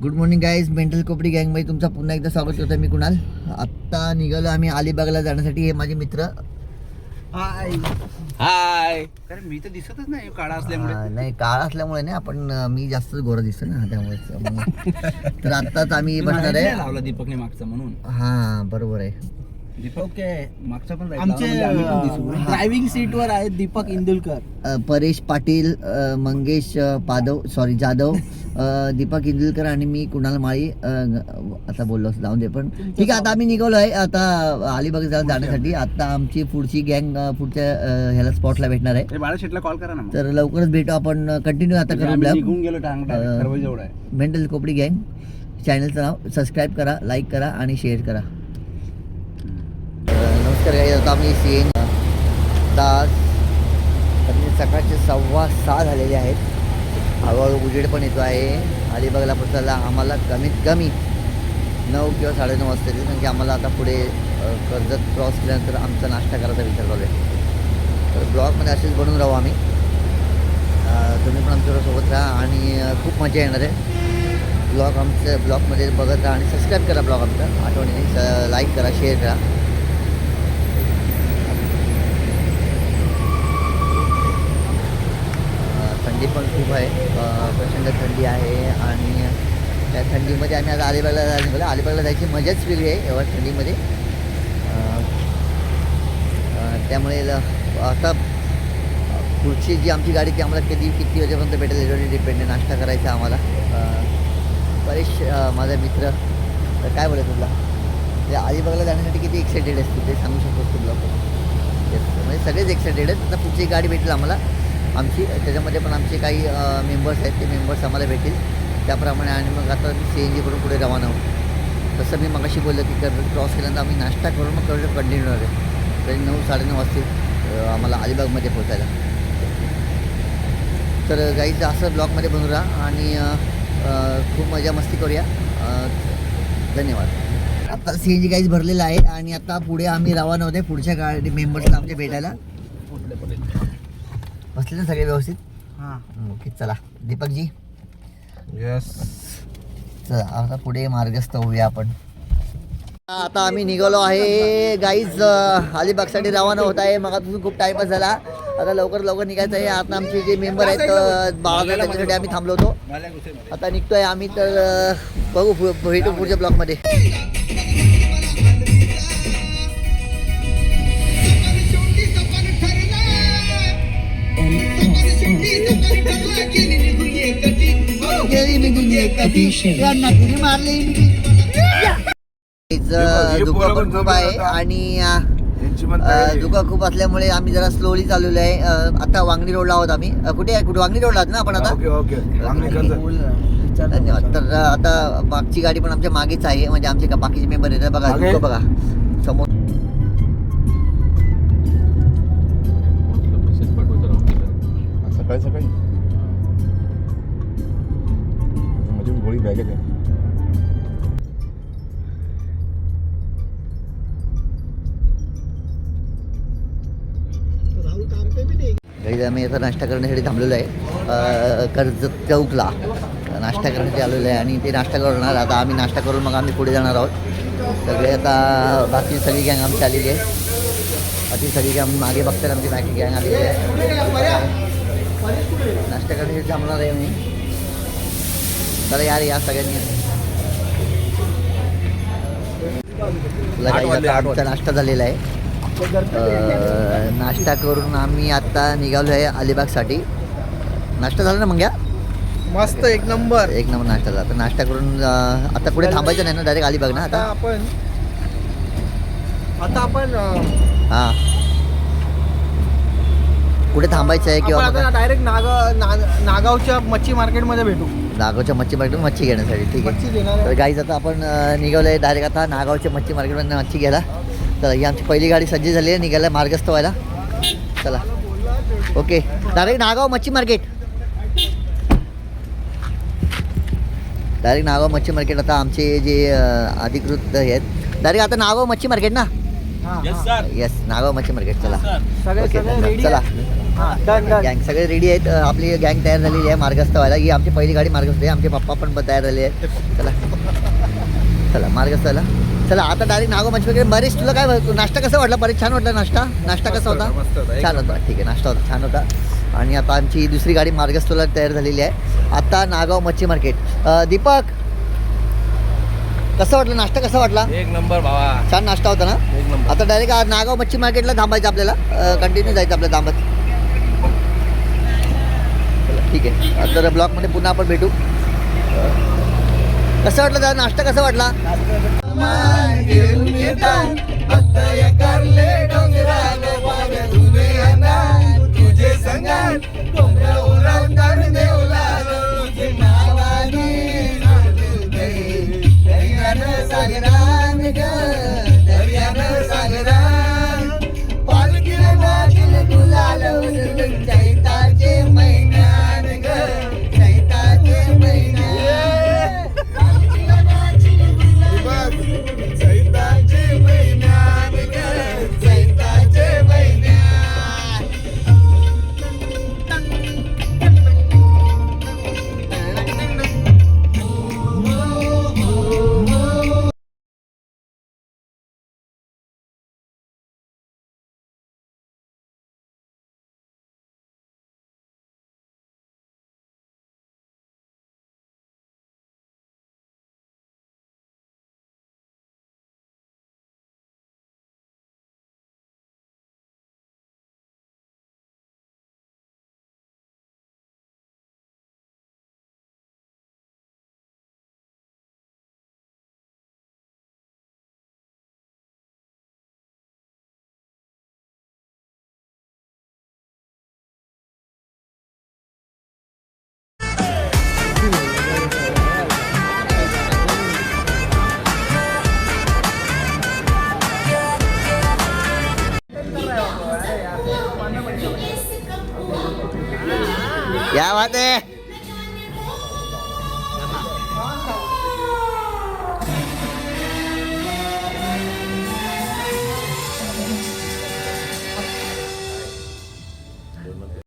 Good morning guys, mental कोपडी गँगमध्ये तुमचं पुन्हा एकदा स्वागत करतो. मी कुणाल. आत्ता निघालो आम्ही अलिबागला जाण्यासाठी. हे माझे मित्र. हाय हाय. कारण मी तर दिसतच नाही काळा असल्यामुळे. नाही, काळा असल्यामुळे नाही, आपण मी जास्त गोरा दिसतो ना त्यामुळे. तर आत्ताच आम्ही बसणार आहे. लावला दीपकने मागचा म्हणून. हा बरोबर आहे. दीपक ओके. मागचा पण आमचे ड्रायव्हिंग सीटवर आहेत दीपक इंदुलकर, परेश पाटील, मंगेश जाधव, दीपक इंदुलकर आणि मी कुणाल माळी. आता बोललो जाऊन दे, पण ठीक आहे. आता आम्ही निघालो आहे आता अलिबागला जाण्यासाठी. आता आमची पुढची गँग पुढच्या ह्याला स्पॉटला भेटणार आहे. बाळा शेटला कॉल करा ना. तर लवकरच भेटू आपण. कंटिन्यू आता करू निघून गेलो जवळ आहे. मेंटल कोपडी गँग. चॅनलचं नाव सबस्क्राईब करा, लाईक करा आणि शेअर करा. नमस्कार गाईज. आता आम्ही सीएन तास सकाळचे 6:15 झालेले आहेत. हळूहळू उजेड पण येतो आहे. अलिबागला पोचायला आम्हाला कमीत कमी 9 किंवा 9:30 वाजता येतील, कारण की आम्हाला आता पुढे कर्जत क्रॉस केल्यानंतर आमचा नाश्ता करायचा विचार चालू आहे. तर ब्लॉगमध्ये असेच बनवून राहू आम्ही. तुम्ही पण आमच्यासोबत राहा आणि खूप मजा येणार आहे. ब्लॉगमध्ये बघत राहा आणि सबस्क्राईब करा ब्लॉग आमचा आठवणीने. लाईक करा, शेअर करा. थंडी पण खूप आहे, प्रचंड थंडी आहे. आणि त्या थंडीमध्ये आम्ही आता अलिबागला जायची मजाच वेगळी आहे एवढ्या थंडीमध्ये. त्यामुळे आता पुढची जी आमची गाडी ती आम्हाला किती वाजेपर्यंत भेटेल याच्यावर डिपेंड आहे. नाश्ता करायचा आम्हाला. परेश माझा मित्र. तर काय बोलायचं तुला, म्हणजे अलिबागला जाण्यासाठी किती एक्सायटेड असते ते सांगू शकतोस तू ब्लॉग? म्हणजे सगळेच एक्सायटेड आहेत. आता पुढची गाडी भेटेल आम्हाला आमची. त्याच्यामध्ये पण आमचे काही मेंबर्स आहेत, ते मेंबर्स आम्हाला भेटतील त्याप्रमाणे. आणि मग आता CNG करून पुढे रवाना होऊ. तसं मी मगाशी बोललं की कर्जत क्रॉस केल्यानंतर आम्ही नाश्ता करून मग कर्जत कंटिन्यू होणार आहे. तरी 9-9:30 वाजतील आम्हाला अलिबागमध्ये पोचायला. तर गाईज असं ब्लॉगमध्ये बनवू राहा आणि खूप मजा मस्ती करूया. धन्यवाद. आता CNG गाईज भरलेला आहे आणि आता पुढे आम्ही रवाना होते पुढच्या गाडी मेंबर्सला आमच्या भेटायला. बसले ना सगळे व्यवस्थित? हां ओके, चला दीपकजी. यस. चला आता पुढे मार्गस्थ होऊया आपण. आता आम्ही निघालो आहे गाईज. अलिबागसाठी रवाना होत आहे. मग आता खूप टाईमच झाला. आता लवकर निघायचं आहे. आता आमचे जे मेंबर आहेत बाळासाहेब, त्यांच्यासाठी आम्ही थांबलो होतो. आता निघतोय आम्ही. तर बघू, भेटू पुढच्या ब्लॉकमध्ये. धुका पण खूप आहे आणि धुका खूप असल्यामुळे आम्ही जरा स्लोली चालवलो आहे. आता वांगणी रोडला आहोत आम्ही. कुठे वांगणी रोडला आहोत ना आपण आता? धन्यवाद. तर आता मागची गाडी पण आमच्या मागेच आहे, म्हणजे आमचे बाकीचे मेंबर आहेत. बघा धुका बघा समोर. सकाळी माझी गोळी बॅगेत आहे. घरी आम्ही आता नाश्ता करण्यासाठी थांबलेलो आहे कर्जत चौकला. नाश्ता करण्यासाठी आलेलो आहे आणि ते नाश्ता करणार. आता आम्ही नाश्ता करून मग आम्ही पुढे जाणार आहोत. सगळे आता बाकी सगळी गँग आमची आलेली आहे. बाकी सगळी गँग मागे बघतात, आमची बाकी गँग आलेली आहे. नाश्ता करण्यासाठी थांबणार आहे मी. चला या सगळ्यांनी. आमचा नाश्ता झालेला आहे. नाश्ता करून आम्ही आता निघालो आहे अलिबागसाठी. नाश्ता झाला ना मग? या मस्त, एक नंबर नाश्ता झाला. तर नाश्ता करून आता पुढे थांबायचं नाही ना, डायरेक्ट अलिबाग ना आता आपण हां कुठे थांबायचं आहे किंवा डायरेक्ट नागावच्या मच्छी मार्केटमध्ये भेटू. नागावच्या मच्छी मार्केट मच्छी घेण्यासाठी. ठीक आहे. तर गाईज आता आपण निघालो आहे डायरेक्ट आता नागावच्या मच्छी मार्केटमध्ये मच्छी घ्यायला. तर ही आमची पहिली गाडी सज्ज झाली आहे निघायला मार्गस्थ व्हायला. चला ओके, डायरेक्ट नागाव मच्छी मार्केट. डायरेक्ट नागाव मच्छी मार्केट. आता आमचे जे अधिकृत हे आहेत डायरेक्ट आता नागाव मच्छी मार्केट ना. येस, नागाव मच्छी मार्केट. चला सगळे चला. गँग सगळे रेडी आहेत. आपली गँग तयार झालेली आहे मार्गस्थ व्हायला. ही आमची पहिली गाडी मार्गस्थ आहे. आमचे पप्पा पण तयार झाले आहेत. चला चला मार्गस्थ व्हायला. चला आता डायरेक्ट नागो मंचमध्ये. बरेच तुला काय नाश्ता कसा वाटला? बरेच छान वाटला नाश्ता कसा होता? छान होता. ठीक आहे, नाश्ता होता, छान होता. आणि आता आमची दुसरी गाडी मार्गस्थला तयार झालेली आहे. आता नागाव मच्छी मार्केट. दीपक कसं वाटलं? नाश्ता कसा वाटला? एक नंबर भावा, छान नाश्ता होता ना. एक नंबर. आता डायरेक्ट नागाव मच्छी मार्केटला थांबायचं आपल्याला. कंटिन्यू जायचं आपल्या थांबत. ठीक आहे, तर ब्लॉगमध्ये पुन्हा आपण भेटू. कसं वाटलं दादा? नाश्ता कसा वाटला? क्या बात है.